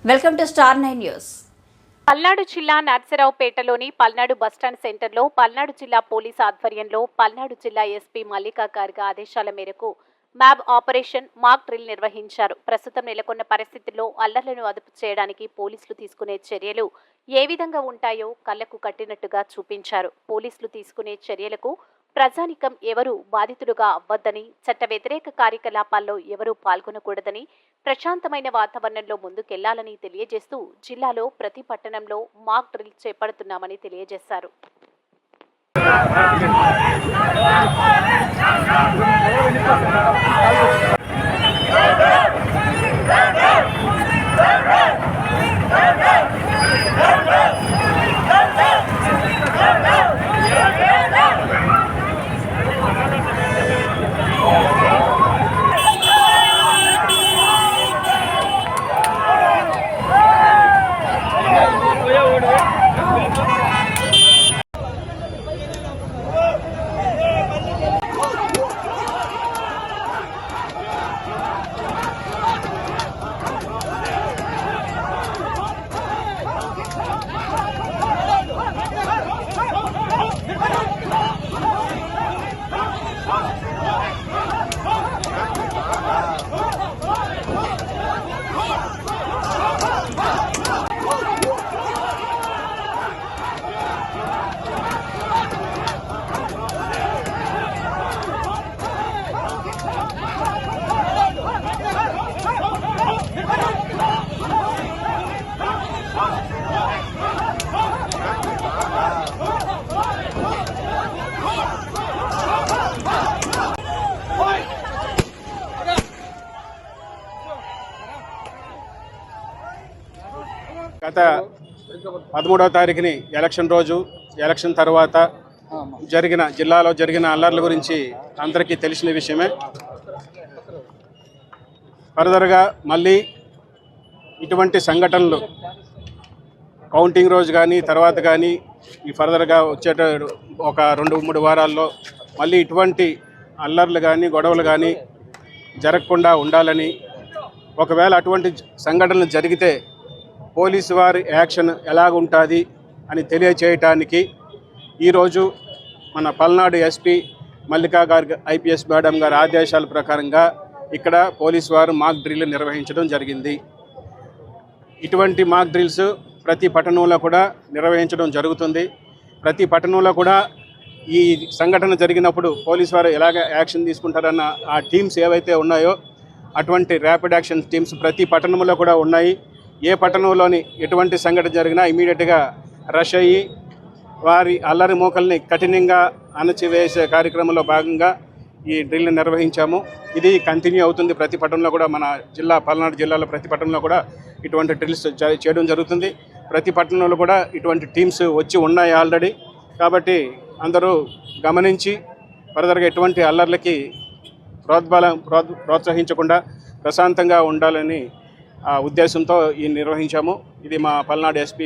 Welcome to star 9 news. Palnadu జిల్లా నర్సరావుపేటలోని Palnadu bus stand సెంటర్లో పల్నాడు జిల్లా పోలీస్ ఆధ్వర్యంలో పల్నాడు జిల్లా ఎస్పీ మల్లికా గారి ఆదేశాల మేరకు మ్యాబ్ ఆపరేషన్ మాక్ డ్రిల్ నిర్వహించారు. ప్రస్తుతం నెలకొన్న పరిస్థితుల్లో అల్లర్లను అదుపు చేయడానికి పోలీసులు తీసుకునే చర్యలు ఏ విధంగా ఉంటాయో కళ్లకు కట్టినట్టుగా చూపించారు. పోలీసులు తీసుకునే చర్యలకు ప్రజానికం ఎవరూ బాధితులుగా అవ్వద్దని, చట్ట వ్యతిరేక కార్యకలాపాల్లో ఎవరూ పాల్గొనకూడదని, ప్రశాంతమైన వాతావరణంలో ముందుకెళ్లాలని తెలియజేస్తూ జిల్లాలో ప్రతి పట్టణంలో మాక్ డ్రిల్ చేపడుతున్నామని తెలియజేశారు. గత 13వ తారీఖుని ఎలక్షన్ రోజు, ఎలక్షన్ తర్వాత జిల్లాలో జరిగిన అల్లర్ల గురించి అందరికీ తెలిసిన విషయమే. ఫర్దర్గా మళ్ళీ ఇటువంటి సంఘటనలు కౌంటింగ్ రోజు కానీ తర్వాత కానీ ఈ ఫర్దర్గా వచ్చేట ఒక 2-3 వారాల్లో మళ్ళీ ఇటువంటి అల్లర్లు కానీ గొడవలు కానీ జరగకుండా ఉండాలని, ఒకవేళ అటువంటి సంఘటనలు జరిగితే పోలీసు వారి యాక్షన్ ఎలాగుంటుంది అని తెలియచేయటానికి ఈరోజు మన పల్నాడు ఎస్పీ మల్లికా గారి ఐపీఎస్ మేడం గారి ఆదేశాల ప్రకారంగా ఇక్కడ పోలీసు వారు మాక్ డ్రిల్ నిర్వహించడం జరిగింది. ఇటువంటి మాక్ డ్రిల్స్ ప్రతి పట్టణంలో కూడా నిర్వహించడం జరుగుతుంది. ప్రతి పట్టణంలో కూడా ఈ సంఘటన జరిగినప్పుడు పోలీసు వారు ఎలాగ యాక్షన్ తీసుకుంటారన్న ఆ టీమ్స్ ఏవైతే ఉన్నాయో అటువంటి ర్యాపిడ్ యాక్షన్ టీమ్స్ ప్రతి పట్టణంలో కూడా ఉన్నాయి. ఏ పట్టణంలోని ఎటువంటి సంఘటన జరిగినా ఇమీడియట్గా రష్ అయ్యి వారి అల్లరి మోకల్ని కఠినంగా అణచివేసే కార్యక్రమంలో భాగంగా ఈ డ్రిల్ నిర్వహించాము. ఇది కంటిన్యూ అవుతుంది. ప్రతి పట్టణంలో కూడా మన పల్నాడు జిల్లాలో ప్రతి పట్టణంలో కూడా ఇటువంటి డ్రిల్స్ చేయడం జరుగుతుంది. ప్రతి పట్టణంలో కూడా ఇటువంటి టీమ్స్ వచ్చి ఉన్నాయి ఆల్రెడీ. కాబట్టి అందరూ గమనించి ఫర్దర్గా ఎటువంటి అల్లర్లకి ప్రోత్సహించకుండా ప్రశాంతంగా ఉండాలని ఉద్దేశంతో ఈ నిర్వహించాము. ఇది మా పల్నాడు ఎస్పీ